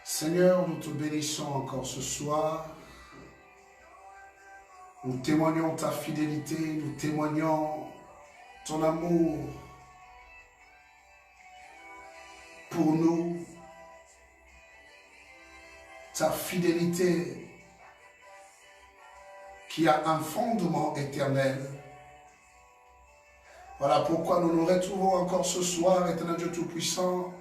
Seigneur, nous te bénissons encore ce soir. Nous témoignons ta fidélité, nous témoignons ton amour pour nous, ta fidélité qui a un fondement éternel. Voilà pourquoi nous nous retrouvons encore ce soir, éternel Dieu Tout-Puissant,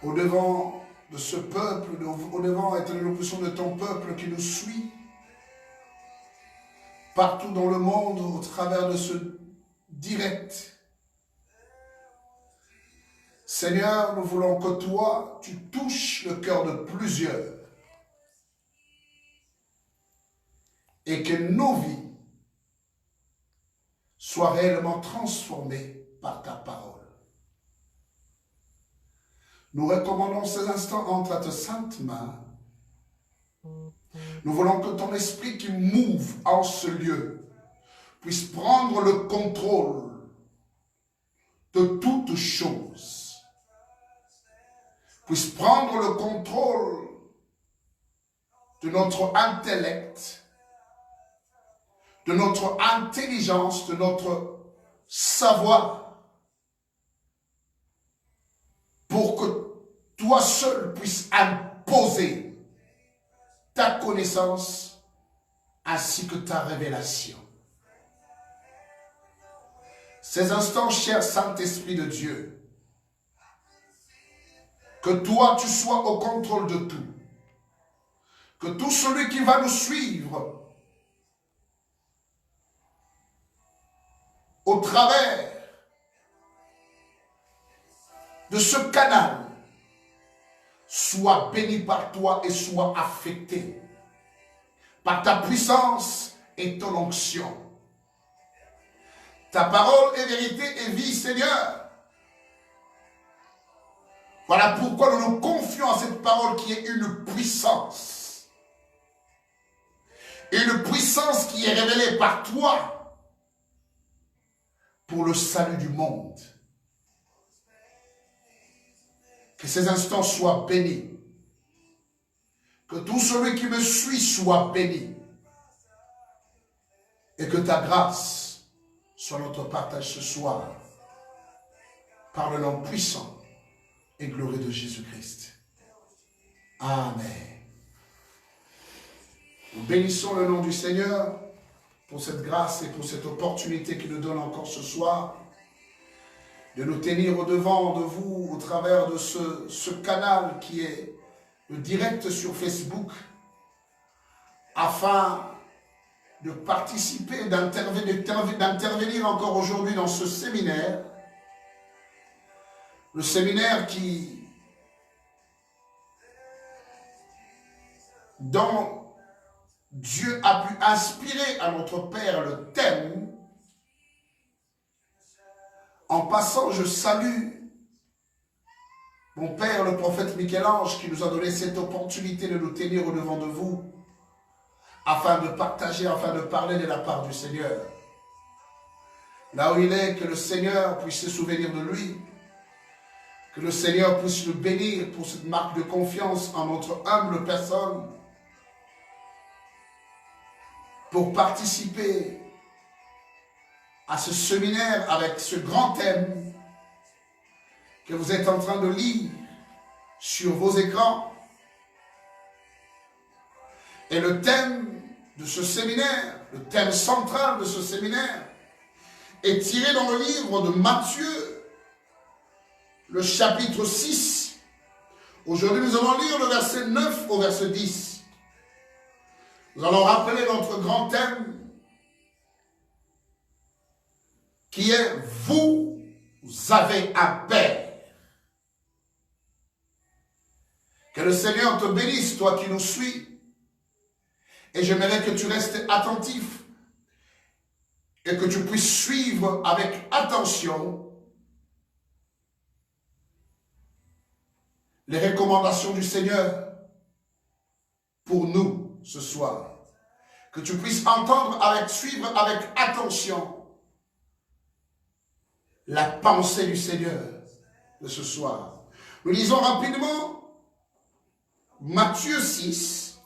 au-devant de ce peuple, au-devant, éternel Tout-Puissant, de ton peuple qui nous suit, partout dans le monde, au travers de ce direct. Seigneur, nous voulons que toi, tu touches le cœur de plusieurs et que nos vies soient réellement transformées par ta parole. Nous recommandons ces instants entre tes saintes mains. Nous voulons que ton esprit qui mouve en ce lieu puisse prendre le contrôle de toutes choses, puisse prendre le contrôle de notre intellect, de notre intelligence, de notre savoir, pour que toi seul puisses imposer ta connaissance ainsi que ta révélation. Ces instants, cher Saint-Esprit de Dieu, que toi tu sois au contrôle de tout, que tout celui qui va nous suivre au travers de ce canal soit béni par toi et soit affecté par ta puissance et ton onction. Ta parole est vérité et vie, Seigneur. Voilà pourquoi nous nous confions à cette parole qui est une puissance. Une puissance qui est révélée par toi pour le salut du monde. Que ces instants soient bénis. Que tout celui qui me suit soit béni. Et que ta grâce soit notre partage ce soir. Par le nom puissant et glorieux de Jésus-Christ. Amen. Nous bénissons le nom du Seigneur pour cette grâce et pour cette opportunité qu'il nous donne encore ce soir de nous tenir au-devant de vous au travers de ce canal qui est le direct sur Facebook afin de participer, d'intervenir encore aujourd'hui dans ce séminaire. Le séminaire dont Dieu a pu inspirer à notre Père le thème. En passant, je salue mon Père, le prophète Michel-Ange, qui nous a donné cette opportunité de nous tenir au-devant de vous, afin de partager, afin de parler de la part du Seigneur. Là où il est, que le Seigneur puisse se souvenir de lui, que le Seigneur puisse le bénir pour cette marque de confiance en notre humble personne, pour participer à ce séminaire avec ce grand thème que vous êtes en train de lire sur vos écrans. Et le thème de ce séminaire, le thème central de ce séminaire, est tiré dans le livre de Matthieu, le chapitre 6. Aujourd'hui, nous allons lire le verset 9 au verset 10. Nous allons rappeler notre grand thème, qui est « Vous avez un Père ». Que le Seigneur te bénisse, toi qui nous suis. Et j'aimerais que tu restes attentif et que tu puisses suivre avec attention les recommandations du Seigneur pour nous ce soir. Que tu puisses entendre, suivre avec attention la pensée du Seigneur de ce soir. Nous lisons rapidement Matthieu 6,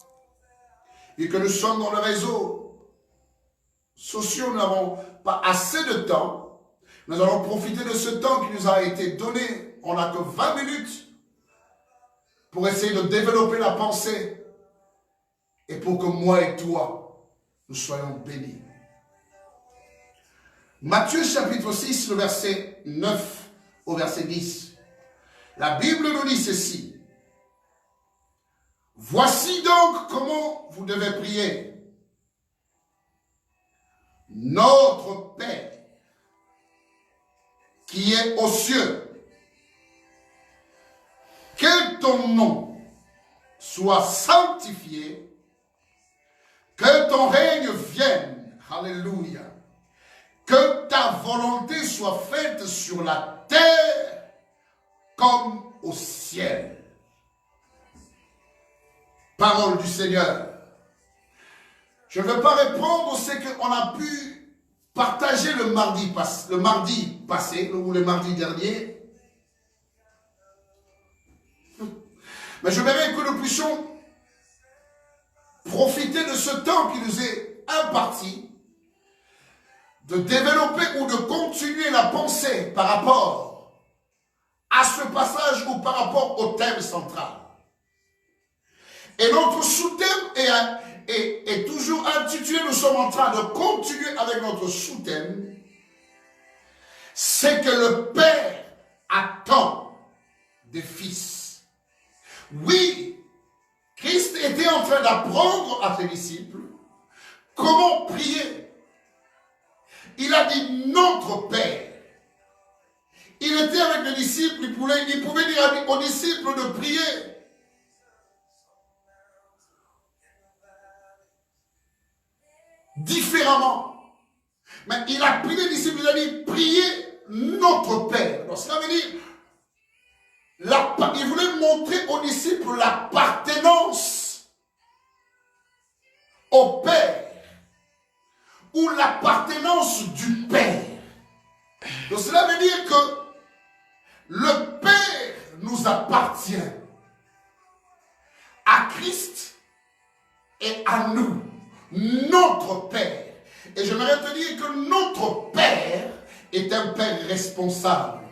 et que nous sommes dans le réseau social, nous n'avons pas assez de temps. Nous allons profiter de ce temps qui nous a été donné. On n'a que 20 minutes pour essayer de développer la pensée et pour que moi et toi, nous soyons bénis. Matthieu chapitre 6, le verset 9 au verset 10. La Bible nous dit ceci. Voici donc comment vous devez prier. Notre Père, qui est aux cieux, que ton nom soit sanctifié, que ton règne vienne, alléluia, que ta volonté soit faite sur la terre comme au ciel. Parole du Seigneur. Je ne veux pas répondre ce qu'on a pu partager le mardi passé ou le mardi dernier. Mais je voudrais que nous puissions profiter de ce temps qui nous est imparti, de développer ou de continuer la pensée par rapport à ce passage ou par rapport au thème central. Et notre sous-thème est toujours intitulé, nous sommes en train de continuer avec notre sous-thème, c'est que le Père attend des fils. Oui, Christ était en train d'apprendre à ses disciples comment prier. Il a dit notre Père. Il était avec les disciples, il pouvait dire aux disciples de prier. Différemment. Mais il a pris les disciples, il a dit priez notre Père. Donc cela veut dire, il voulait montrer aux disciples l'appartenance au Père ou l'appartenance du Père. Donc cela veut dire que le Père nous appartient à Christ et à nous. Notre Père. Et j'aimerais te dire que notre Père est un Père responsable,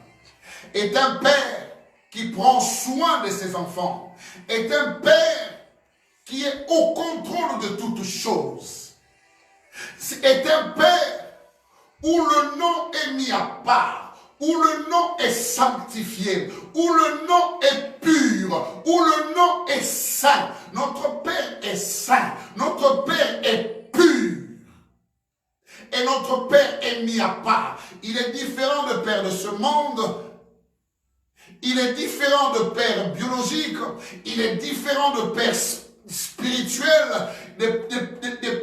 est un Père qui prend soin de ses enfants, est un Père qui est au contrôle de toutes choses, est un Père où le nom est mis à part, où le nom est sanctifié, où le nom est pur, où le nom est saint. Notre Père est saint, notre Père est pur. Et notre Père est mis à part. Il est différent de Père de ce monde. Il est différent de Père biologique. Il est différent de Père spirituel. Des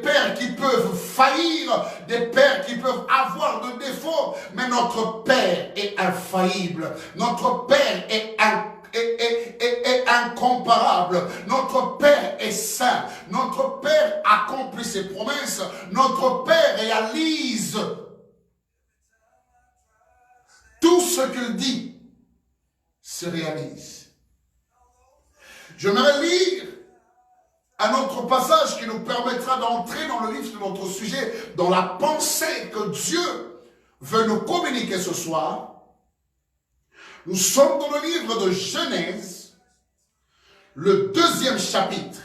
pères qui peuvent faillir. Des pères qui peuvent avoir de défauts. Mais notre Père est infaillible. Notre Père est incomparable. Notre Père est saint. Notre Père accomplit ses promesses. Notre Père réalise tout ce qu'il dit se réalise. J'aimerais lire un autre passage qui nous permettra d'entrer dans le vif de notre sujet, dans la pensée que Dieu veut nous communiquer ce soir. Nous sommes dans le livre de Genèse, le 2e chapitre,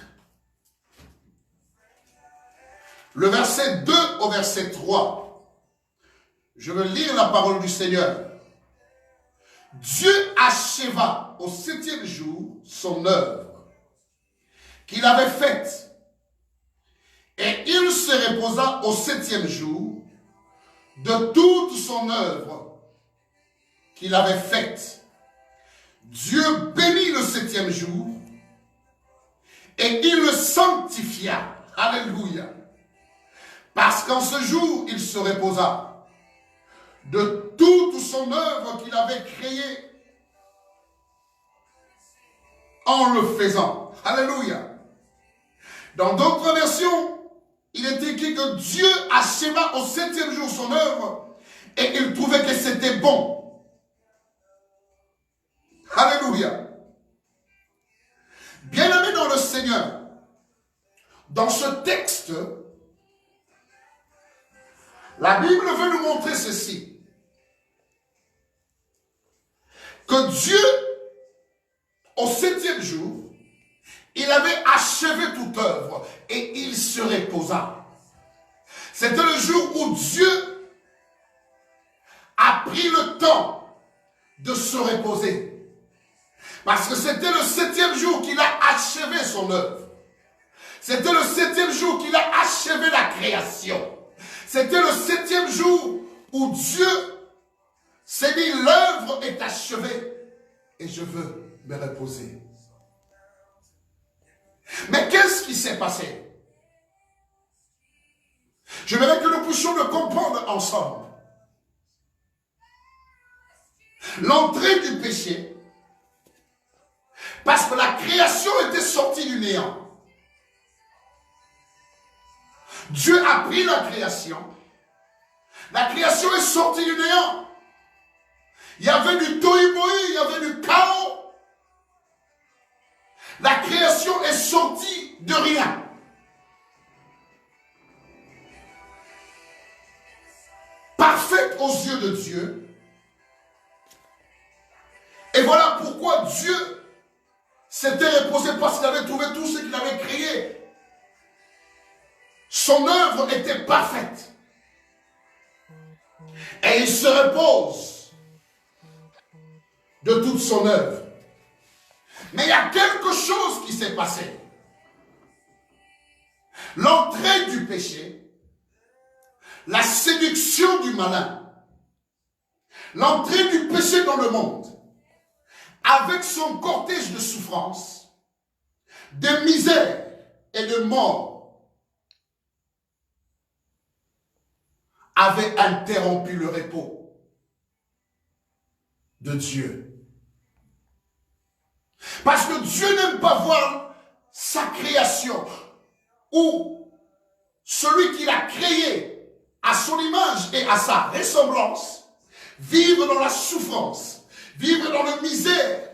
le verset 2 au verset 3. Je veux lire la parole du Seigneur. Dieu acheva au 7e jour son œuvre qu'il avait faite, et il se reposa au 7e jour de toute son œuvre qu'il avait faite. Dieu bénit le 7e jour et il le sanctifia. Alléluia. Parce qu'en ce jour, il se reposa de toute son œuvre qu'il avait créée en le faisant. Alléluia. Dans d'autres versions, il est écrit que Dieu acheva au 7e jour son œuvre et il trouvait que c'était bon. Alléluia. Seigneur, dans ce texte, la Bible veut nous montrer ceci. Que Dieu, au 7e jour, il avait achevé toute œuvre et il se reposa. C'était le jour où Dieu a pris le temps de se reposer. Parce que c'était le 7e jour qu'il a achevé son œuvre. C'était le 7e jour qu'il a achevé la création. C'était le 7e jour où Dieu s'est dit, l'œuvre est achevée et je veux me reposer. Mais qu'est-ce qui s'est passé? Je voudrais que nous puissions le comprendre ensemble. L'entrée du péché, parce que la création était sortie du néant. Dieu a pris la création. La création est sortie du néant. Il y avait du tohu-bohu, il y avait du chaos. La création est sortie de rien. Parfaite aux yeux de Dieu. Et voilà pourquoi Dieu s'était reposé, parce qu'il avait trouvé tout ce qu'il avait créé. Son œuvre était parfaite. Et il se repose de toute son œuvre. Mais il y a quelque chose qui s'est passé. L'entrée du péché, la séduction du malin, l'entrée du péché dans le monde, avec son cortège de souffrance, de misère et de mort, avait interrompu le repos de Dieu. Parce que Dieu n'aime pas voir sa création ou celui qu'il a créé à son image et à sa ressemblance vivre dans la souffrance, vivre dans la misère,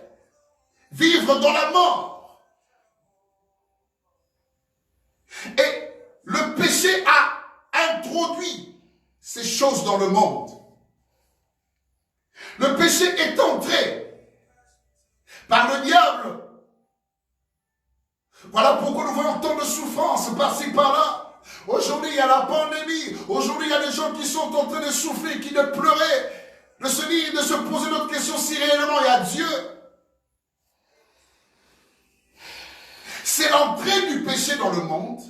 vivre dans la mort. Et le péché a introduit ces choses dans le monde. Le péché est entré par le diable. Voilà pourquoi nous voyons tant de souffrance par-ci par-là. Aujourd'hui, il y a la pandémie. Aujourd'hui, il y a des gens qui sont en train de souffrir, qui de pleurer, de se dire, de se poser notre question si réellement il y a Dieu. C'est l'entrée du péché dans le monde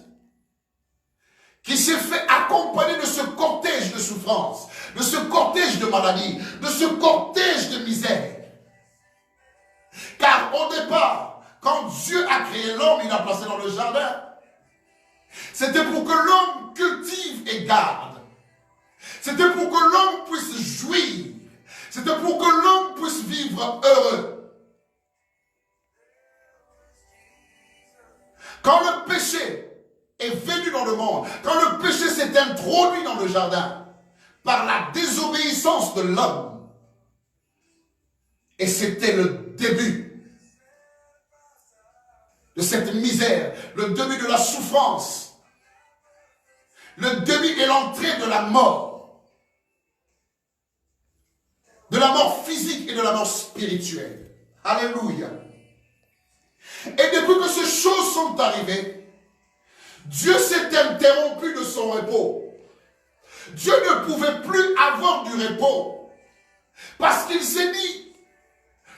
qui s'est fait accompagner de ce cortège de souffrance, de ce cortège de maladie, de ce cortège de misère. Car au départ, quand Dieu a créé l'homme, il l'a placé dans le jardin. C'était pour que l'homme cultive et garde. C'était pour que l'homme puisse jouir. C'était pour que l'homme puisse vivre heureux. Quand le péché est venu dans le monde, quand le péché s'est introduit dans le jardin, par la désobéissance de l'homme, et c'était le début de cette misère, le début de la souffrance, le début et l'entrée de la mort physique et de la mort spirituelle. Alléluia. Et depuis que ces choses sont arrivées, Dieu s'est interrompu de son repos. Dieu ne pouvait plus avoir du repos. Parce qu'il s'est dit,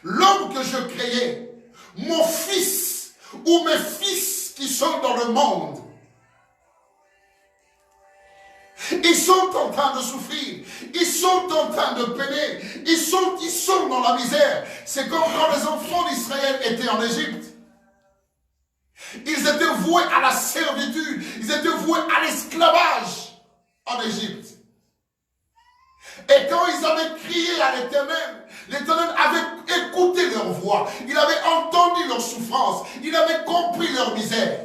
l'homme que je créais, mon fils ou mes fils qui sont dans le monde, ils sont en train de souffrir, ils sont en train de peiner, ils sont dans la misère. C'est comme quand les enfants d'Israël étaient en Égypte. Ils étaient voués à la servitude, ils étaient voués à l'esclavage en Égypte. Et quand ils avaient crié à l'Éternel, l'Éternel avait écouté leur voix, il avait entendu leur souffrance, il avait compris leur misère.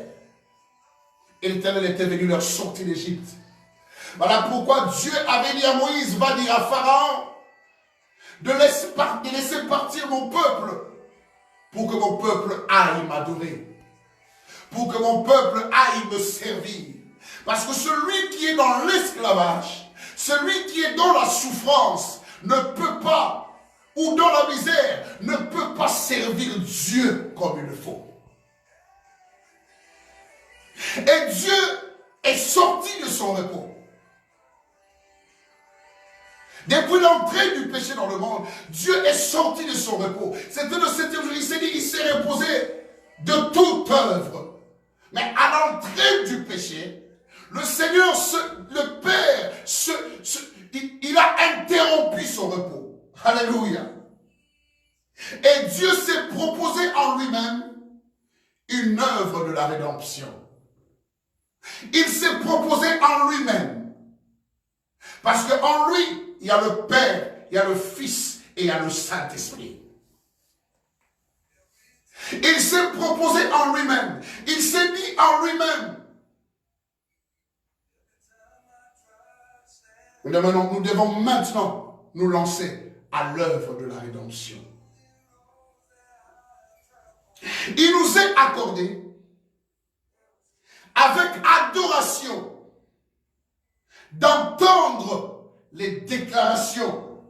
Et l'Éternel était venu leur sortir d'Égypte. Voilà pourquoi Dieu avait dit à Moïse, va dire à Pharaon, de laisser partir mon peuple, pour que mon peuple aille m'adorer. pour que mon peuple aille me servir. Parce que celui qui est dans l'esclavage, celui qui est dans la souffrance, ne peut pas, ou dans la misère, ne peut pas servir Dieu comme il le faut. Et Dieu est sorti de son repos. Depuis l'entrée du péché dans le monde, Dieu est sorti de son repos. C'était le 7e jour, il s'est dit, il s'est reposé de toute œuvre. Mais à l'entrée du péché, le Seigneur, le Père, il a interrompu son repos. Alléluia. Et Dieu s'est proposé en lui-même une œuvre de la rédemption. Il s'est proposé en lui-même. Parce qu'en lui, il y a le Père, il y a le Fils et il y a le Saint-Esprit. Il s'est proposé en lui-même. Il s'est dit en lui-même. Nous devons maintenant nous lancer à l'œuvre de la rédemption. Il nous est accordé avec adoration d'entendre les déclarations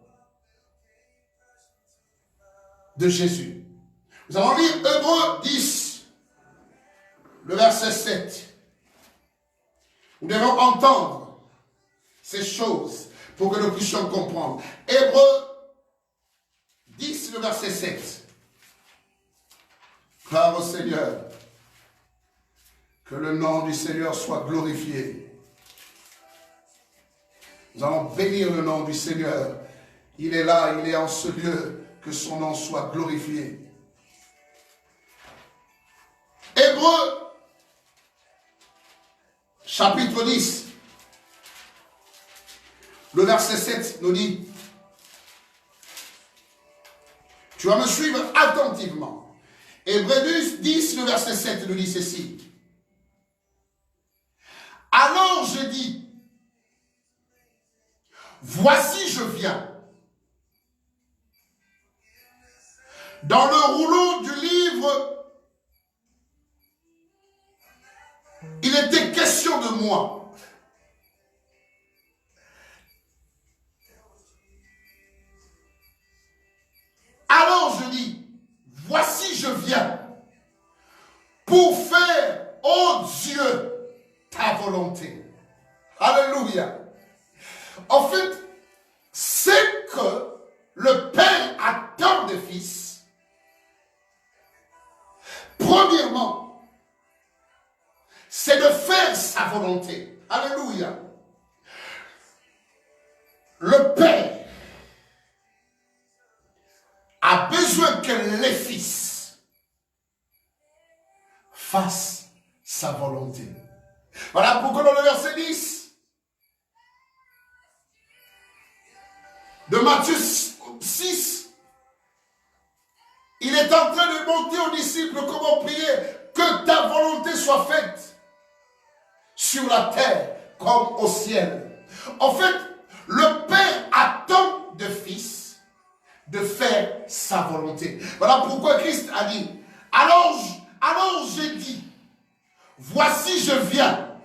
de Jésus. Nous allons lire Hébreux 10, le verset 7. Nous devons entendre ces choses pour que nous puissions comprendre. Hébreux 10, le verset 7. Gloire au Seigneur. Que le nom du Seigneur soit glorifié. Nous allons bénir le nom du Seigneur. Il est là, il est en ce lieu. Que son nom soit glorifié. Hébreux, chapitre 10, le verset 7 nous dit, tu vas me suivre attentivement. Hébreux 10, le verset 7 nous dit ceci. Alors je dis, voici je viens. Dans le rouleau du livre, il était question de moi. Alors je dis, voici je viens pour faire, ô Dieu, ta volonté. Alléluia. En fait, c'est que le Père attend des fils. Premièrement, c'est de faire sa volonté. Alléluia. Le Père a besoin que les fils fassent sa volonté. Voilà pourquoi dans le verset 10 de Matthieu 6, il est en train de montrer aux disciples comment prier, que ta volonté soit faite sur la terre comme au ciel. En fait, le Père attend de Fils de faire sa volonté. Voilà pourquoi Christ a dit, alors j'ai dit, voici je viens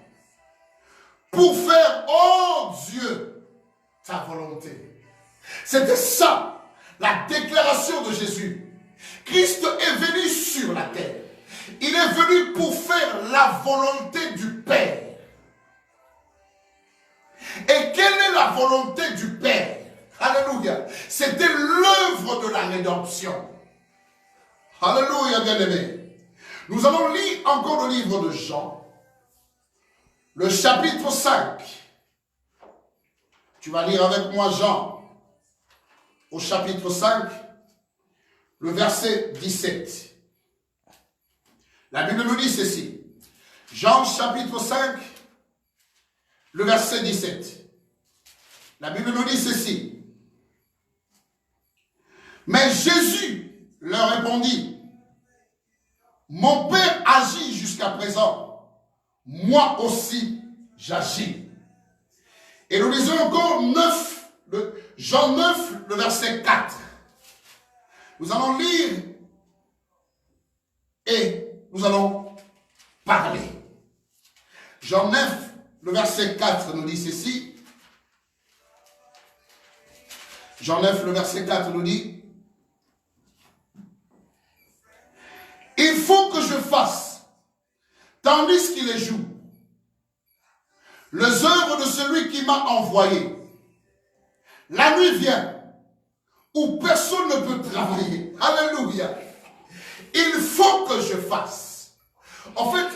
pour faire, ô Dieu, ta volonté. C'était ça, la déclaration de Jésus. Christ est venu sur la terre. Il est venu pour faire la volonté du Père. Et quelle est la volonté du Père? Alléluia. C'était l'œuvre de la rédemption. Alléluia, bien-aimés. Nous allons lire encore le livre de Jean, le chapitre 5. Tu vas lire avec moi Jean, au chapitre 5, le verset 17. La Bible nous dit ceci. Jean chapitre 5, le verset 17. La Bible nous dit ceci. Mais Jésus leur répondit, mon Père agit jusqu'à présent, moi aussi j'agis. Et nous lisons encore Jean 9, le verset 4. Nous allons lire et nous allons parler. Jean 9, le verset 4 nous dit ceci. Jean 9, le verset 4 nous dit, il faut que je fasse, tandis qu'il est jour, les œuvres de celui qui m'a envoyé. La nuit vient, où personne ne peut travailler. Alléluia. Il faut que je fasse. En fait,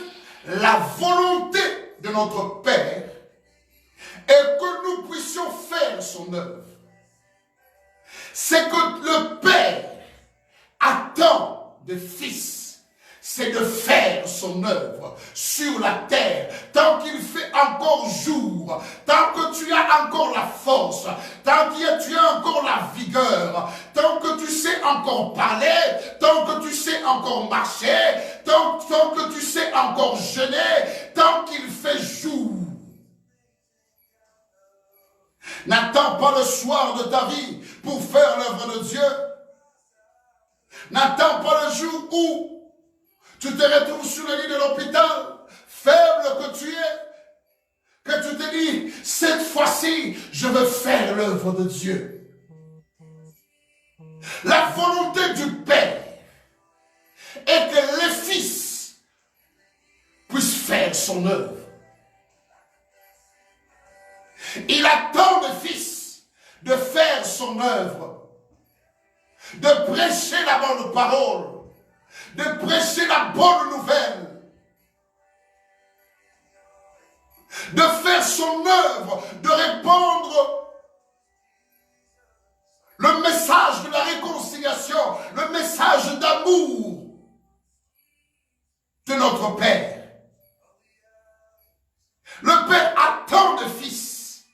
la volonté de notre Père est que nous puissions faire son œuvre. C'est que le Père attend des fils. C'est de faire son œuvre sur la terre. Tant qu'il fait encore jour, tant que tu as encore la force, tant que tu as encore la vigueur, tant que tu sais encore parler, tant que tu sais encore marcher, tant que tu sais encore jeûner, tant qu'il fait jour. N'attends pas le soir de ta vie pour faire l'œuvre de Dieu. N'attends pas le jour où tu te retrouves sur le lit de l'hôpital, faible que tu es, que tu te dis, cette fois-ci, je veux faire l'œuvre de Dieu. La volonté du Père est que les fils puissent faire son œuvre. Il attend des fils de faire son œuvre, de prêcher la bonne parole, de prêcher la bonne nouvelle, de faire son œuvre, de répandre le message de la réconciliation, le message d'amour de notre Père. Le Père attend des fils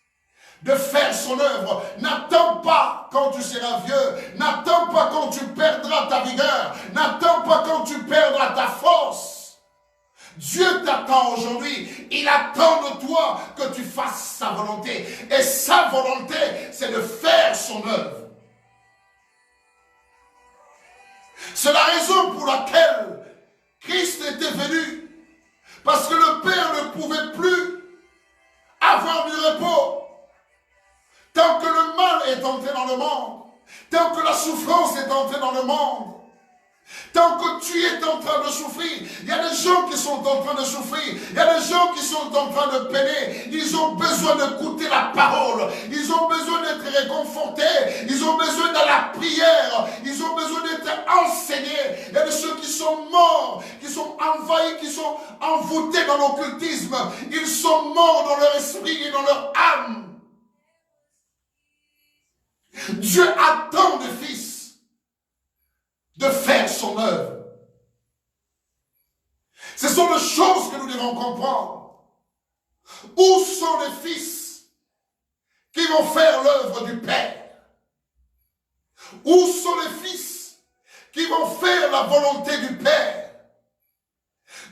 de faire son œuvre. N'attends pas quand tu seras vieux. N'attends pas quand tu perdras ta vigueur. N'attends pas quand tu perdras ta force. Dieu t'attend aujourd'hui. Il attend de toi que tu fasses sa volonté. Et sa volonté, c'est de faire son œuvre. C'est la raison pour laquelle Christ était venu. Parce que le Père ne pouvait plus avoir du repos. Tant que le mal est entré dans le monde, tant que la souffrance est entrée dans le monde, tant que tu es en train de souffrir, il y a des gens qui sont en train de souffrir, il y a des gens qui sont en train de peiner, ils ont besoin d'écouter la parole, ils ont besoin d'être réconfortés, ils ont besoin de la prière, ils ont besoin d'être enseignés. Il y a de ceux qui sont morts, qui sont envahis, qui sont envoûtés dans l'occultisme, ils sont morts dans leur esprit et dans leur âme. Dieu attend des fils de faire son œuvre. Ce sont les choses que nous devons comprendre. Où sont les fils qui vont faire l'œuvre du Père? Où sont les fils qui vont faire la volonté du Père?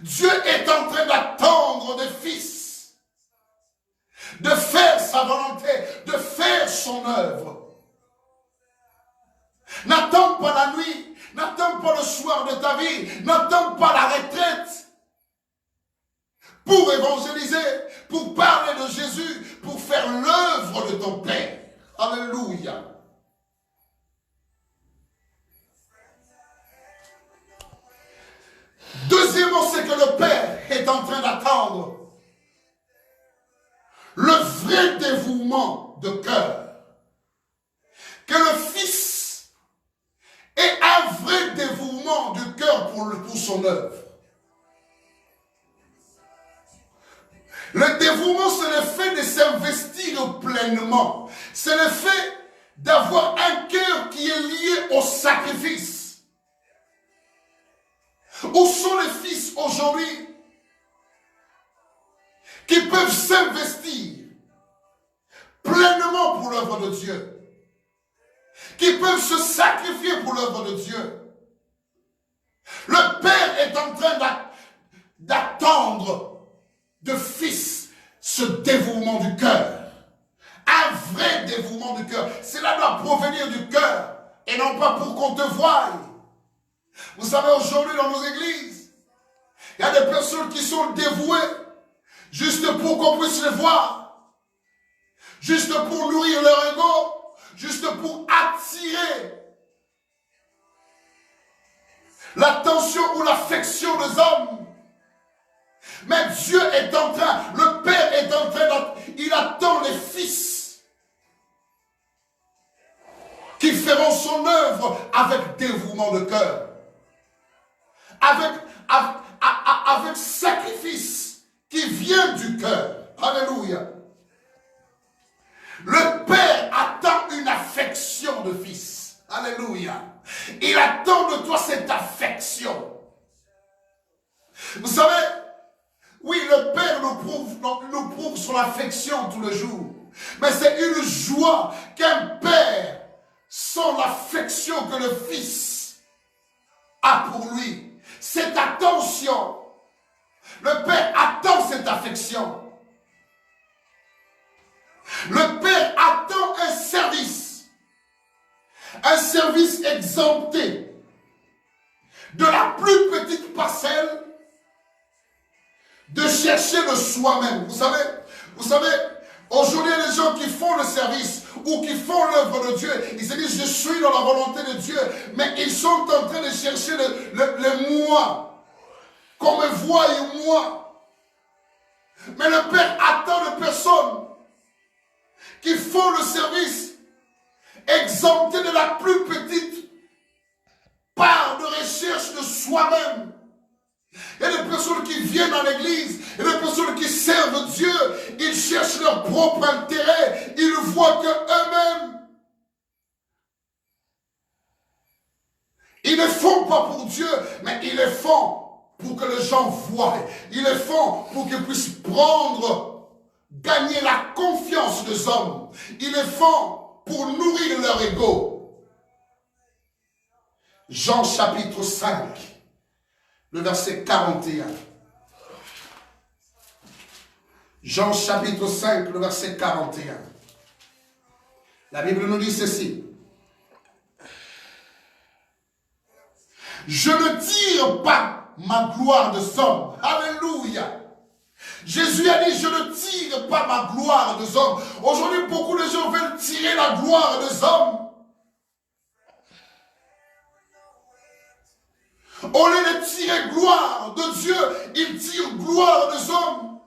Dieu est en train d'attendre des fils de faire sa volonté, de faire son œuvre. N'attends pas la nuit, n'attends pas le soir de ta vie, n'attends pas la retraite pour évangéliser, pour parler de Jésus, pour faire l'œuvre de ton Père. Alléluia. Deuxièmement, c'est que le Père est en train d'attendre le vrai dévouement de cœur. Que le Fils ait un vrai dévouement du cœur pour son œuvre. Le dévouement, c'est le fait de s'investir pleinement. C'est le fait d'avoir un cœur qui est lié au sacrifice. Où sont les fils aujourd'hui qui peuvent s'investir pleinement pour l'œuvre de Dieu, qui peuvent se sacrifier pour l'œuvre de Dieu? Le Père est en train d'attendre de fils ce dévouement du cœur. Un vrai dévouement du cœur. Cela doit provenir du cœur et non pas pour qu'on te voie. Vous savez, aujourd'hui dans nos églises, Il y a des personnes qui sont dévouées juste pour qu'on puisse les voir, juste pour nourrir leur ego, juste pour attirer l'attention ou l'affection des hommes. Mais Dieu est en train, le Père est en train, il attend les fils qui feront son œuvre avec dévouement de cœur, avec sacrifice qui vient du cœur. Alléluia. Le Père attend une affection de fils. Alléluia. Il attend de toi cette affection. Vous savez, oui, le Père nous prouve son affection tous les jours. Mais c'est une joie qu'un Père sent l'affection que le Fils a pour lui. Cette attention. Le Père attend cette affection. Le Père attend un service. Un service exempté de la plus petite parcelle de chercher le soi-même. Vous savez, aujourd'hui, les gens qui font le service ou qui font l'œuvre de Dieu, ils se disent, je suis dans la volonté de Dieu, mais ils sont en train de chercher le moi, qu'on me voie moi. Mais le Père attend de personnes qui font le service exempté de la plus petite part de recherche de soi-même. Il y a des personnes qui viennent à l'église, il y a des personnes qui servent Dieu, ils cherchent leur propre intérêt, ils voient que eux-mêmes, ils ne font pas pour Dieu, mais ils le font pour que les gens voient, ils le font pour qu'ils puissent gagner la confiance des hommes, ils le font pour nourrir leur ego. Jean chapitre 5. Le verset 41. Jean chapitre 5, le verset 41. La Bible nous dit ceci. Je ne tire pas ma gloire des hommes. Alléluia. Jésus a dit, je ne tire pas ma gloire des hommes. Aujourd'hui, beaucoup de gens veulent tirer la gloire des hommes. Au lieu de tirer gloire de Dieu, ils tirent gloire des hommes.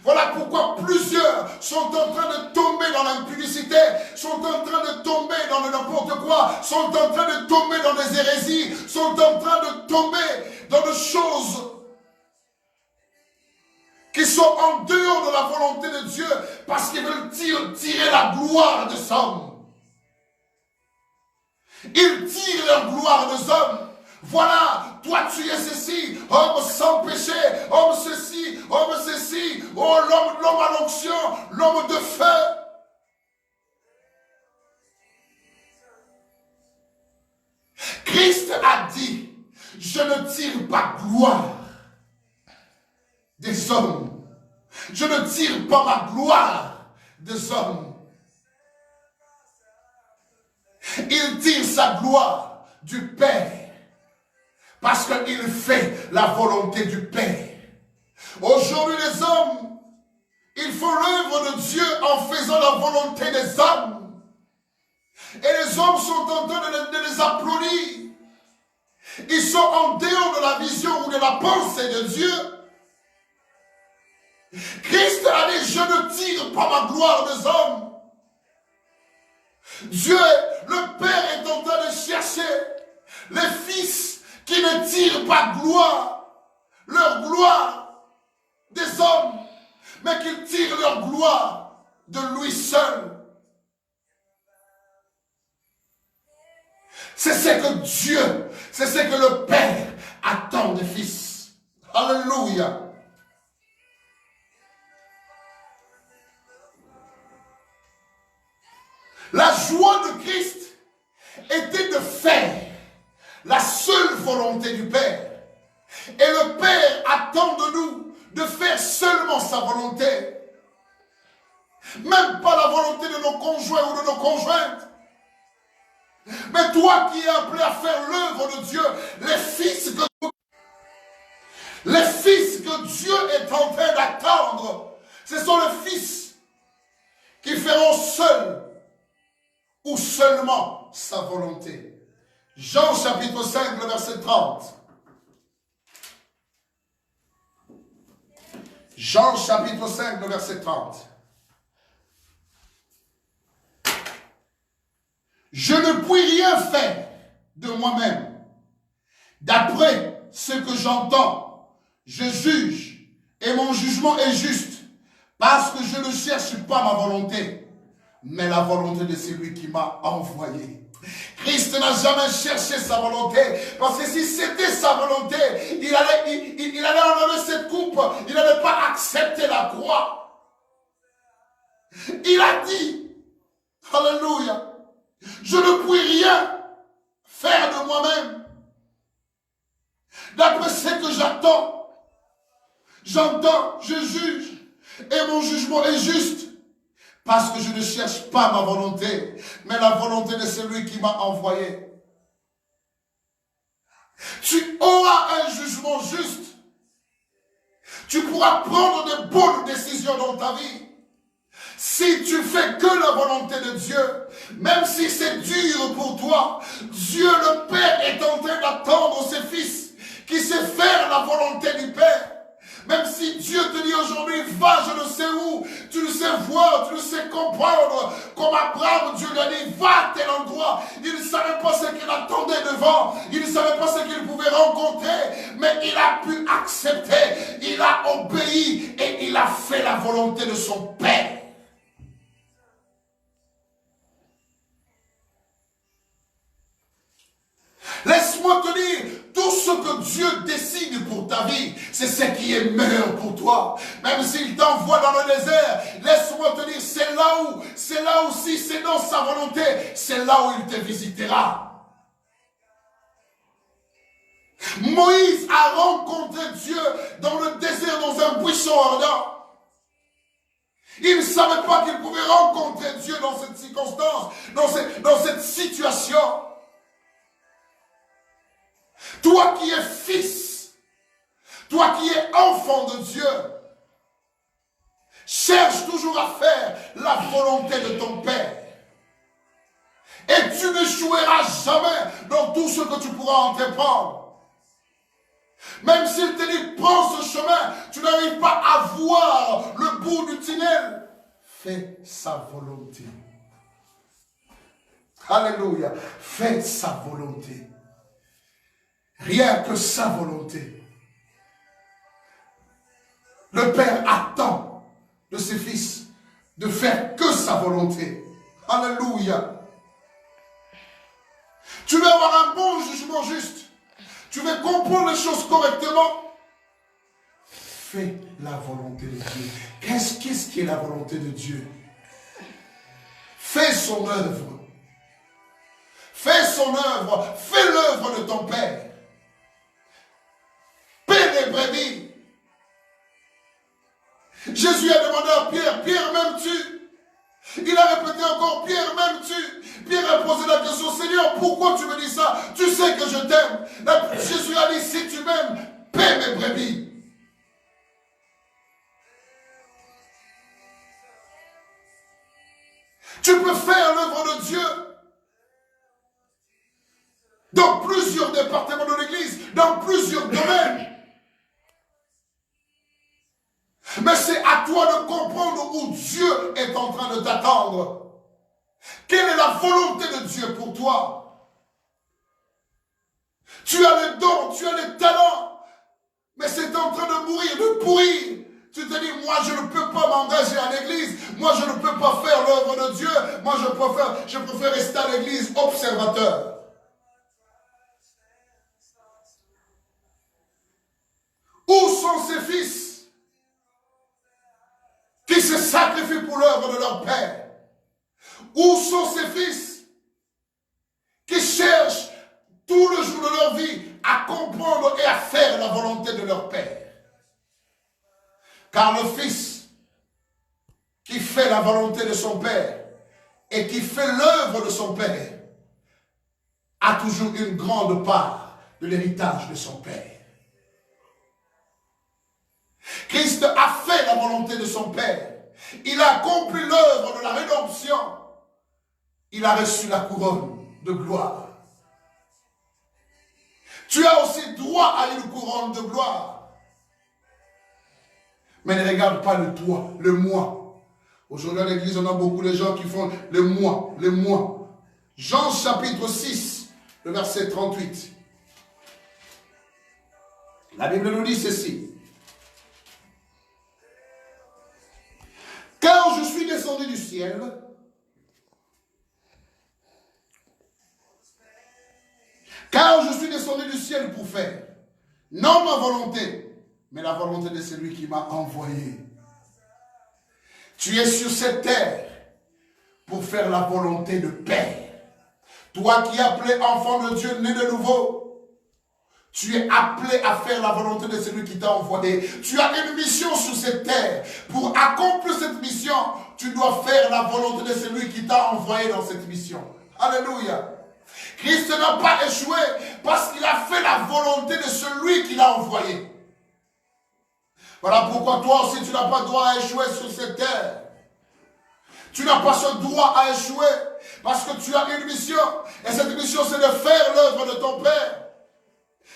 Voilà pourquoi plusieurs sont en train de tomber dans l'impudicité, sont en train de tomber dans le n'importe quoi, sont en train de tomber dans des hérésies, sont en train de tomber dans des choses qui sont en dehors de la volonté de Dieu parce qu'ils veulent tirer la gloire des hommes. Ils tirent la gloire des hommes. Voilà, toi tu es ceci, homme sans péché, homme ceci, oh l'homme à l'onction, l'homme de feu. Christ a dit, je ne tire pas gloire des hommes. Je ne tire pas ma gloire des hommes. Il tire sa gloire du Père. Parce qu'il fait la volonté du Père. Aujourd'hui, les hommes, ils font l'œuvre de Dieu en faisant la volonté des hommes. Et les hommes sont en train de les applaudir. Ils sont en dehors de la vision ou de la pensée de Dieu. Christ a dit, je ne tire pas ma gloire des hommes. Dieu, le Père est en train de chercher les fils qui ne tirent pas leur gloire des hommes, mais qui tirent leur gloire de lui seul. C'est ce que Dieu, c'est ce que le Père attend des fils. Alléluia. La joie de Christ était de faire la seule volonté du Père. Et le Père attend de nous de faire seulement sa volonté. Même pas la volonté de nos conjoints ou de nos conjointes. Mais toi qui es appelé à faire l'œuvre de Dieu, les fils que Les fils que Dieu est en train d'attendre, ce sont les fils qui feront seuls ou seulement sa volonté. Jean chapitre 5, le verset 30. Jean chapitre 5, le verset 30. Je ne puis rien faire de moi-même. D'après ce que j'entends, je juge et mon jugement est juste parce que je ne cherche pas ma volonté, mais la volonté de celui qui m'a envoyé. Christ n'a jamais cherché sa volonté, parce que si c'était sa volonté, il allait enlever cette coupe, il n'allait pas accepter la croix. Il a dit, alléluia, je ne puis rien faire de moi-même. D'après ce que j'entends, je juge, et mon jugement est juste. Parce que je ne cherche pas ma volonté, mais la volonté de celui qui m'a envoyé. Tu auras un jugement juste. Tu pourras prendre de bonnes décisions dans ta vie. Si tu fais que la volonté de Dieu, même si c'est dur pour toi, Dieu le Père est en train d'attendre ses fils qui sait faire la volonté du Père. Même si Dieu te dit aujourd'hui, va je ne sais où, tu le sais voir, tu le sais comprendre, comme Abraham, Dieu lui a dit, va à tel endroit. Il ne savait pas ce qu'il attendait devant, il ne savait pas ce qu'il pouvait rencontrer, mais il a pu accepter, il a obéi et il a fait la volonté de son Père. Laisse-moi te dire, tout ce que Dieu décide pour ta vie, c'est ce qui est meilleur pour toi. Même s'il t'envoie dans le désert, laisse-moi te dire, c'est là où si c'est dans sa volonté, c'est là où il te visitera. Moïse a rencontré Dieu dans le désert, dans un buisson ardent. Il ne savait pas qu'il pouvait rencontrer Dieu dans cette circonstance, dans cette situation. Toi qui es fils, toi qui es enfant de Dieu, cherche toujours à faire la volonté de ton Père. Et tu n'échoueras jamais dans tout ce que tu pourras entreprendre. Même s'il te dit, prends ce chemin, tu n'arrives pas à voir le bout du tunnel. Fais sa volonté. Alléluia. Fais sa volonté. Rien que sa volonté. Le Père attend de ses fils de faire que sa volonté. Alléluia. Tu veux avoir un bon jugement juste. Tu veux comprendre les choses correctement. Fais la volonté de Dieu. Qu'est-ce qui est la volonté de Dieu? Fais son œuvre. Fais son œuvre. Fais l'œuvre de ton Père. Paie les brebis. Jésus a demandé à Pierre, Pierre m'aimes-tu? Il a répété encore, Pierre m'aimes-tu? Pierre a posé la question, Seigneur, pourquoi tu me dis ça? Tu sais que je t'aime. Jésus a dit, si tu m'aimes, paie mes brebis. Tu peux faire l'œuvre de Dieu dans plusieurs départements de l'Église, dans plusieurs domaines. Mais c'est à toi de comprendre où Dieu est en train de t'attendre. Quelle est la volonté de Dieu pour toi? Tu as le don, tu as le talent, mais c'est en train de mourir, de pourrir. Tu te dis, moi je ne peux pas m'engager à l'église, moi je ne peux pas faire l'œuvre de Dieu, moi je préfère rester à l'église observateur. Où sont ces fils qui se sacrifient pour l'œuvre de leur Père? Où sont ces fils qui cherchent tout le jour de leur vie à comprendre et à faire la volonté de leur Père? Car le fils qui fait la volonté de son Père et qui fait l'œuvre de son Père a toujours une grande part de l'héritage de son Père. Christ a fait la volonté de son Père. Il a accompli l'œuvre de la rédemption. Il a reçu la couronne de gloire. Tu as aussi droit à une couronne de gloire. Mais ne regarde pas le toi, le moi. Aujourd'hui à l'église, on a beaucoup de gens qui font le moi, le moi. Jean chapitre 6, le verset 38. La Bible nous dit ceci. Car je suis descendu du ciel, pour faire, non ma volonté, mais la volonté de celui qui m'a envoyé. Tu es sur cette terre pour faire la volonté de Père. Toi qui es appelé enfant de Dieu, né de nouveau, tu es appelé à faire la volonté de celui qui t'a envoyé. Tu as une mission sur cette terre. Pour accomplir cette mission, tu dois faire la volonté de celui qui t'a envoyé dans cette mission. Alléluia. Christ n'a pas échoué parce qu'il a fait la volonté de celui qui l'a envoyé. Voilà pourquoi toi aussi tu n'as pas droit à échouer sur cette terre. Tu n'as pas ce droit à échouer parce que tu as une mission. Et cette mission c'est de faire l'œuvre de ton Père.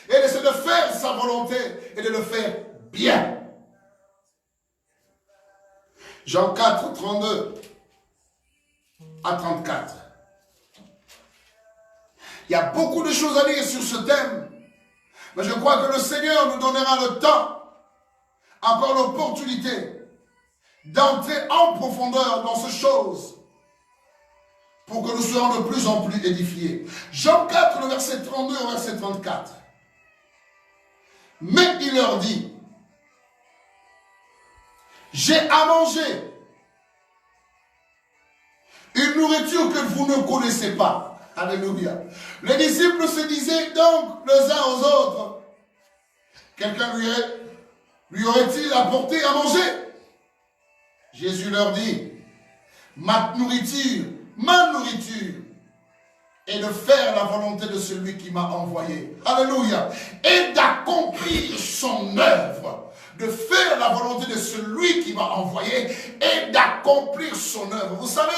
Et c'est de faire sa volonté et de le faire bien. Jean 4, 32 à 34. Il y a beaucoup de choses à dire sur ce thème. Mais je crois que le Seigneur nous donnera le temps, encore l'opportunité, d'entrer en profondeur dans ces choses pour que nous soyons de plus en plus édifiés. Jean 4, le verset 32 au verset 34. Mais il leur dit, j'ai à manger une nourriture que vous ne connaissez pas. Alléluia. Les disciples se disaient donc les uns aux autres, quelqu'un lui aurait-il apporté à manger? Jésus leur dit, ma nourriture est de faire la volonté de celui qui m'a envoyé. Alléluia. Et d'accomplir son œuvre. De faire la volonté de celui qui m'a envoyé et d'accomplir son œuvre. Vous savez,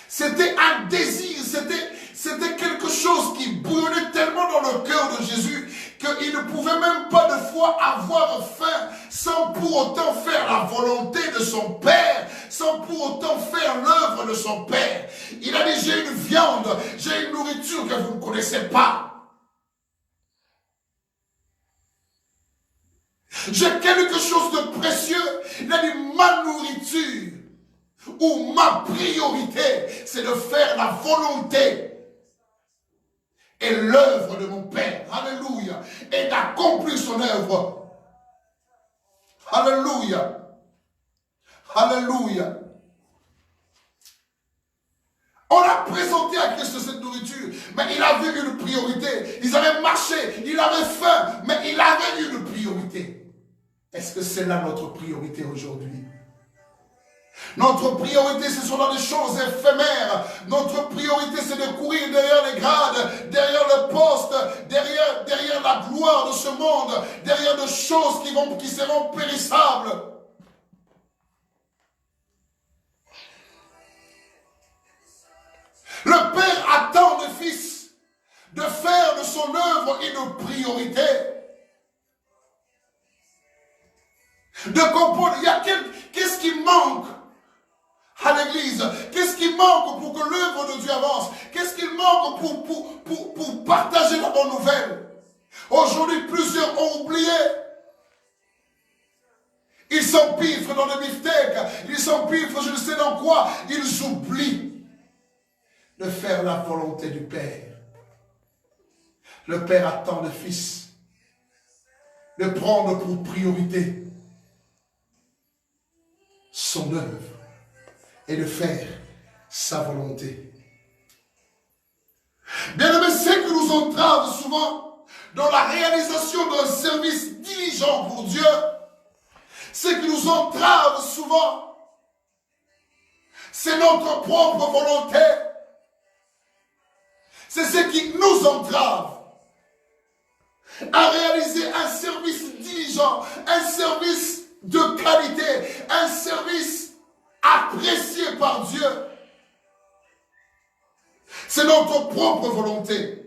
c'était un désir, c'était quelque chose qui bouillonnait tellement dans le cœur de Jésus qu'il ne pouvait même pas de fois avoir faim sans pour autant faire la volonté de son Père, sans pour autant faire l'œuvre de son Père. Il a dit, j'ai une viande, j'ai une nourriture que vous ne connaissez pas. J'ai quelque chose de précieux. Il a dit, ma nourriture ou ma priorité, c'est de faire la volonté et l'œuvre de mon Père. Alléluia. Et d'accomplir son œuvre. Alléluia. Alléluia. On a présenté à Christ cette nourriture, mais il avait une priorité. Ils avaient marché, il avait faim, mais il avait une priorité. Est-ce que c'est là notre priorité aujourd'hui? Notre priorité, ce sont dans des choses éphémères. Notre priorité, c'est de courir derrière les grades, derrière le poste, derrière la gloire de ce monde, derrière des choses qui seront périssables. Le Père attend le Fils de faire de son œuvre une priorité. De comprendre, qu'est-ce qui manque à l'église? Qu'est-ce qui manque pour que l'œuvre de Dieu avance? Qu'est-ce qui manque pour partager la bonne nouvelle? Aujourd'hui, plusieurs ont oublié. Ils s'empiffrent dans le beefsteak, ils s'empiffrent je ne sais dans quoi. Ils oublient de faire la volonté du Père. Le Père attend le Fils de prendre pour priorité son œuvre et de faire sa volonté. Bien-aimés, ce qui nous entrave souvent dans la réalisation d'un service diligent pour Dieu, ce qui nous entrave souvent, c'est notre propre volonté. C'est ce qui nous entrave. à réaliser un service diligent, un service de qualité, un service apprécié par Dieu. C'est notre propre volonté.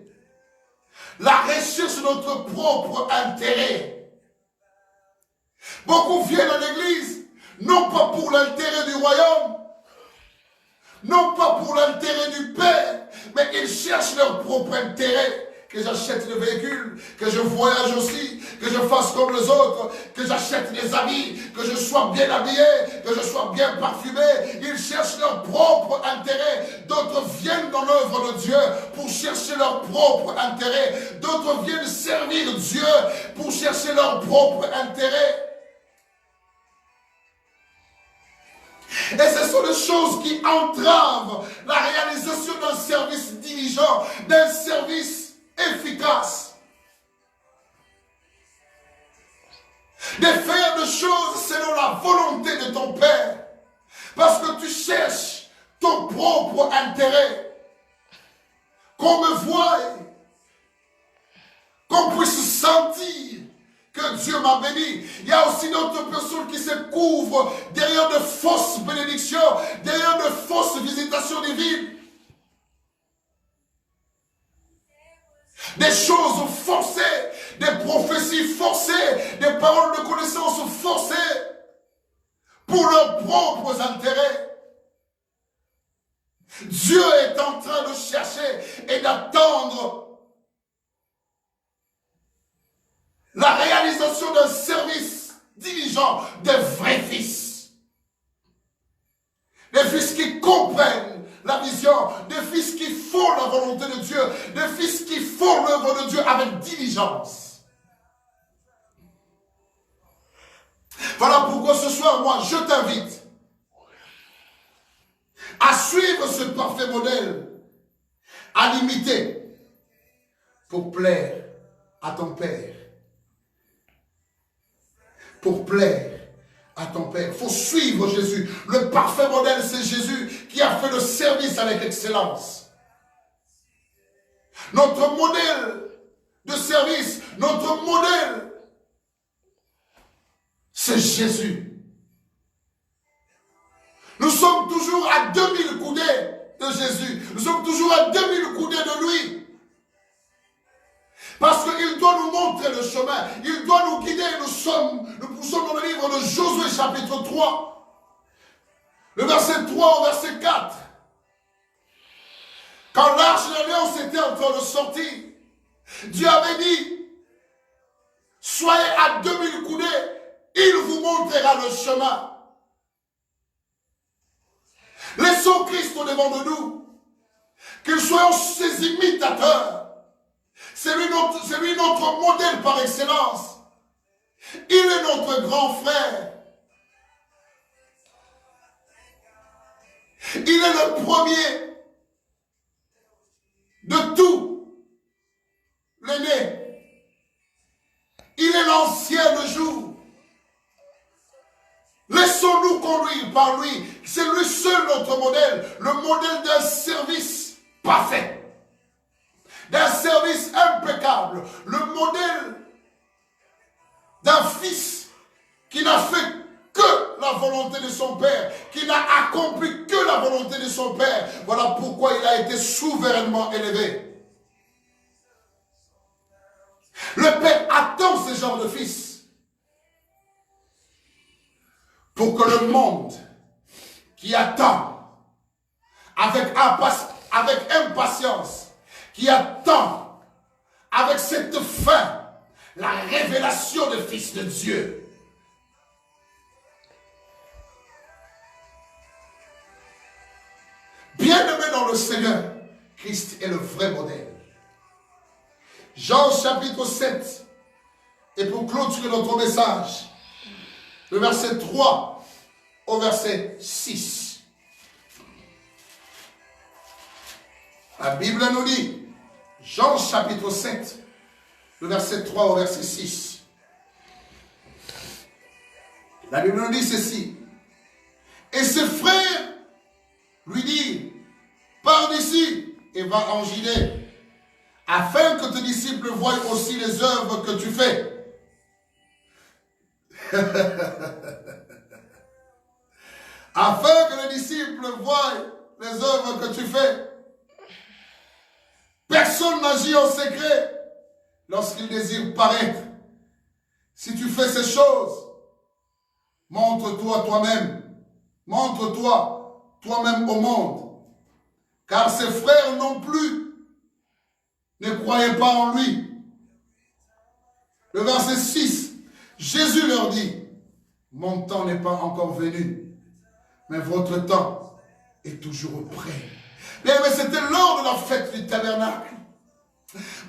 La recherche de notre propre intérêt. Beaucoup viennent à l'église, non pas pour l'intérêt du royaume, non pas pour l'intérêt du Père, mais ils cherchent leur propre intérêt. Que j'achète le véhicule, que je voyage aussi, que je fasse comme les autres, que j'achète des habits, que je sois bien habillé, que je sois bien parfumé. Ils cherchent leur propre intérêt. D'autres viennent dans l'œuvre de Dieu pour chercher leur propre intérêt. D'autres viennent servir Dieu pour chercher leur propre intérêt. Et ce sont des choses qui entravent la réalisation d'un service diligent, d'un service efficace. De faire des choses selon la volonté de ton Père. Parce que tu cherches ton propre intérêt. Qu'on me voie, qu'on puisse sentir que Dieu m'a béni. Il y a aussi d'autres personnes qui se couvrent derrière de fausses bénédictions, derrière de fausses visitations divines. Des choses forcées, des prophéties forcées, des paroles de connaissance forcées pour leurs propres intérêts. Dieu est en train de chercher et d'attendre la réalisation d'un service diligent des vrais fils. Des fils qui comprennent la vision, des fils qui font la volonté de Dieu, des fils qui font l'œuvre de Dieu avec diligence. Voilà pourquoi ce soir, moi, je t'invite à suivre ce parfait modèle, à l'imiter pour plaire à ton Père. Pour plaire à ton Père. Il faut suivre Jésus. Le parfait modèle, c'est Jésus qui a fait le service avec excellence. Notre modèle de service, notre modèle, c'est Jésus. Nous sommes toujours à 2000 coudées de Jésus. Nous sommes toujours à 2000 coudées de lui. Parce qu'il doit nous montrer le chemin. Il doit nous guider. Nous sommes dans le livre de Josué chapitre 3. Le verset 3 au verset 4. Quand l'arche de l'alliance était en train de sortir, Dieu avait dit, soyez à 2000 coudées, il vous montrera le chemin. Laissons Christ au devant de nous, que soyons ses imitateurs. C'est lui notre modèle par excellence. Il est notre grand frère. Il est le premier de tout, l'aîné. Il est l'ancien de jour. Laissons-nous conduire par lui. C'est lui seul notre modèle. Le modèle d'un service parfait. D'un service impeccable. Le modèle d'un fils qui n'a fait que la volonté de son Père, qui n'a accompli que la volonté de son Père. Voilà pourquoi il a été souverainement élevé. Le Père attend ce genre de fils pour que le monde qui attend avec impatience, qui attend avec cette faim la révélation du Fils de Dieu. Bien-aimé dans le Seigneur, Christ est le vrai modèle. Jean chapitre 7, et pour clôturer notre message, le verset 3 au verset 6. La Bible nous dit, Jean chapitre 7, le verset 3 au verset 6. La Bible nous dit ceci. Et ses frères lui disent, pars d'ici et va en Judée, afin que tes disciples voient aussi les œuvres que tu fais. Afin que les disciples voient les œuvres que tu fais. Personne n'agit en secret lorsqu'il désire paraître. Si tu fais ces choses, montre-toi toi-même. Montre-toi toi-même au monde. Car ses frères non plus ne croyaient pas en lui. Le verset 6, Jésus leur dit, mon temps n'est pas encore venu, mais votre temps est toujours prêt. Mais c'était lors de la fête du tabernacle.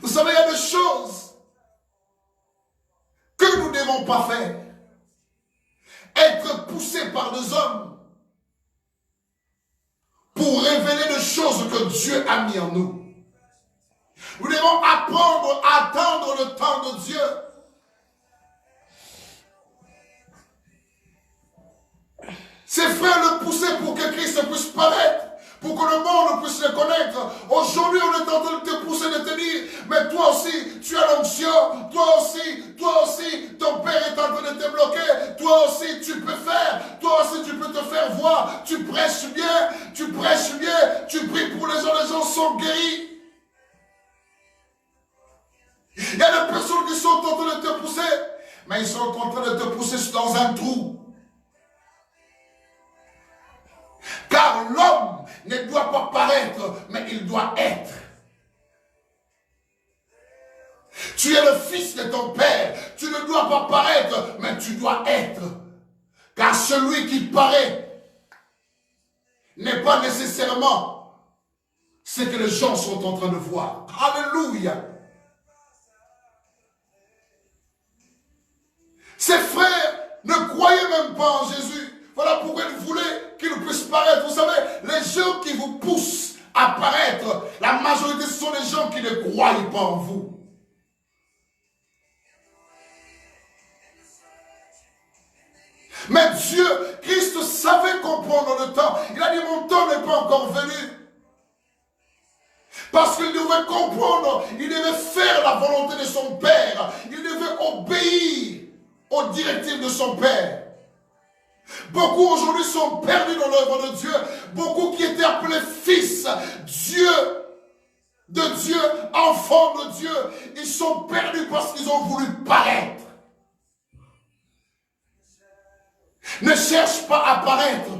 Vous savez, il y a des choses que nous ne devons pas faire. Être poussés par des hommes pour révéler des choses que Dieu a mis en nous. Nous devons apprendre à attendre le temps de Dieu. Ses frères le poussaient pour que Christ puisse paraître, pour que le monde puisse le connaître. Aujourd'hui, on est en train de te pousser, de te dire, mais toi aussi, tu as l'onction, toi aussi, ton Père est en train de te bloquer, toi aussi, tu peux faire, toi aussi, tu peux te faire voir, tu prêches bien, tu pries pour les gens sont guéris. Il y a des personnes qui sont en train de te pousser, mais ils sont en train de te pousser dans un trou. Car l'homme ne doit pas paraître, mais il doit être. Tu es le fils de ton père. Tu ne dois pas paraître, mais tu dois être. Car celui qui paraît n'est pas nécessairement ce que les gens sont en train de voir. Alléluia. Ses frères ne croyaient même pas en Jésus. Voilà pourquoi ils voulaient qu'il puisse paraître. Vous savez, les gens qui vous poussent à paraître, la majorité, ce sont les gens qui ne croient pas en vous. Mais Dieu, Christ savait comprendre le temps. Il a dit, mon temps n'est pas encore venu. Parce qu'il devait comprendre, il devait faire la volonté de son Père. Il devait obéir aux directives de son Père. Beaucoup aujourd'hui sont perdus dans l'œuvre de Dieu. Beaucoup qui étaient appelés fils, de Dieu, enfants de Dieu, ils sont perdus parce qu'ils ont voulu paraître. Ne cherche pas à paraître,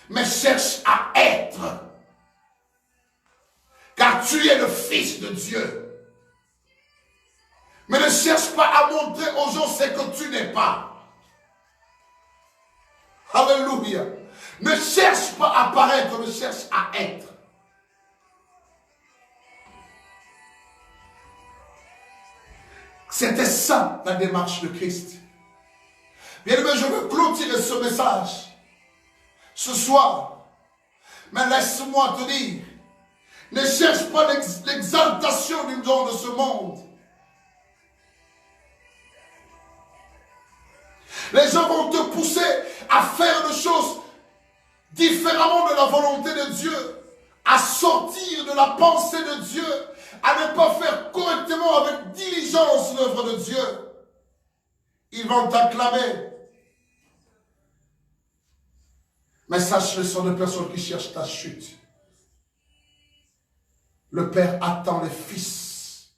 mais cherche à être. Car tu es le fils de Dieu. Mais ne cherche pas à montrer aux gens ce que tu n'es pas. Alléluia. Ne cherche pas à paraître, mais cherche à être. C'était ça la démarche de Christ. Bien-aimé, je veux clôturer ce message ce soir. Mais laisse-moi te dire, ne cherche pas l'exaltation du don de ce monde. Les gens vont te pousser à faire des choses différemment de la volonté de Dieu, à sortir de la pensée de Dieu, à ne pas faire correctement avec diligence l'œuvre de Dieu. Ils vont t'acclamer. Mais sache, ce sont des personnes qui cherchent ta chute. Le Père attend les fils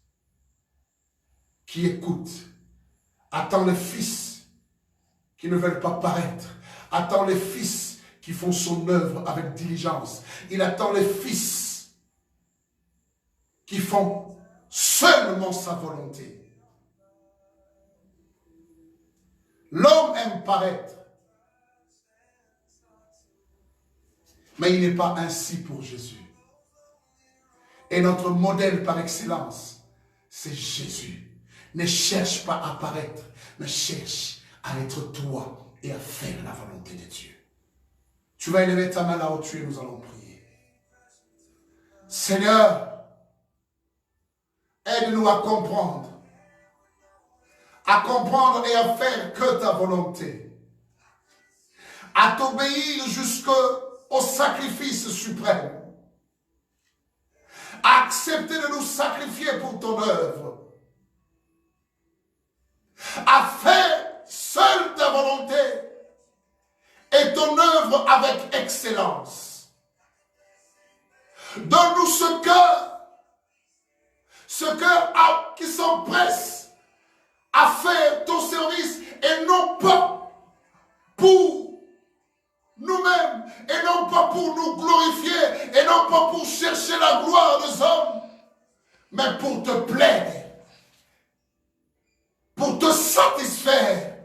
qui écoutent, attend les fils qui ne veulent pas paraître, attend les fils qui font son œuvre avec diligence. Il attend les fils qui font seulement sa volonté. L'homme aime paraître, mais il n'est pas ainsi pour Jésus. Et notre modèle par excellence, c'est Jésus. Ne cherche pas à paraître, mais cherche à être toi et à faire la volonté de Dieu. Tu vas élever ta main là où tu es, nous allons prier. Seigneur, aide-nous à comprendre et à faire que ta volonté, à t'obéir jusqu'au sacrifice suprême, à accepter accepté de nous sacrifier pour ton œuvre, à faire seule ta volonté et ton œuvre avec excellence. Donne-nous ce cœur qui s'empresse à faire ton service et non pas pour nous-mêmes, et non pas pour nous glorifier, et non pas pour chercher la gloire des hommes, mais pour te plaire, pour te satisfaire,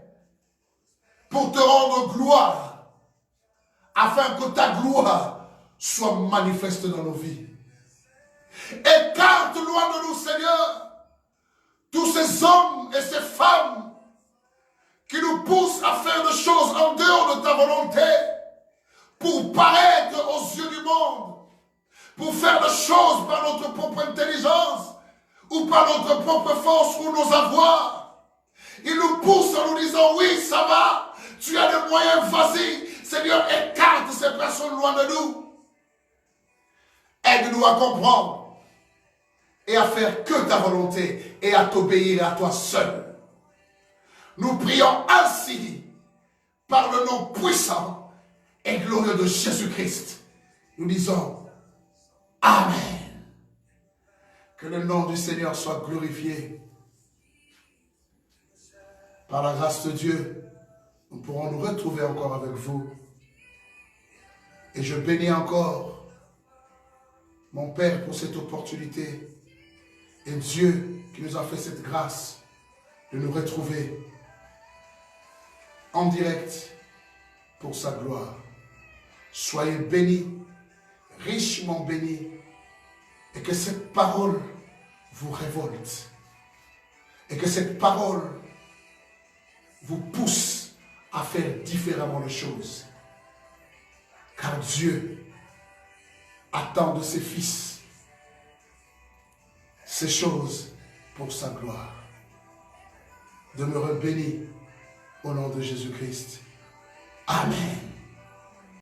pour te rendre gloire, afin que ta gloire soit manifeste dans nos vies. Écarte loin de nous, Seigneur, tous ces hommes et ces femmes qui nous poussent à faire des choses en dehors de ta volonté, pour paraître aux yeux du monde, pour faire des choses par notre propre intelligence, ou par notre propre force ou nos avoirs. Ils nous poussent en nous disant, oui, ça va, tu as des moyens, vas-y. Seigneur, écarte ces personnes loin de nous. Aide-nous à comprendre et à faire que ta volonté et à t'obéir à toi seul. Nous prions ainsi par le nom puissant et glorieux de Jésus-Christ. Nous disons Amen. Que le nom du Seigneur soit glorifié. Par la grâce de Dieu, nous pourrons nous retrouver encore avec vous. Et je bénis encore mon Père pour cette opportunité. Et Dieu qui nous a fait cette grâce de nous retrouver en direct pour sa gloire. Soyez bénis, richement bénis, et que cette parole vous révolte, et que cette parole vous pousse à faire différemment les choses. Car Dieu attend de ses fils ces choses pour sa gloire. Demeurez bénis au nom de Jésus-Christ. Amen.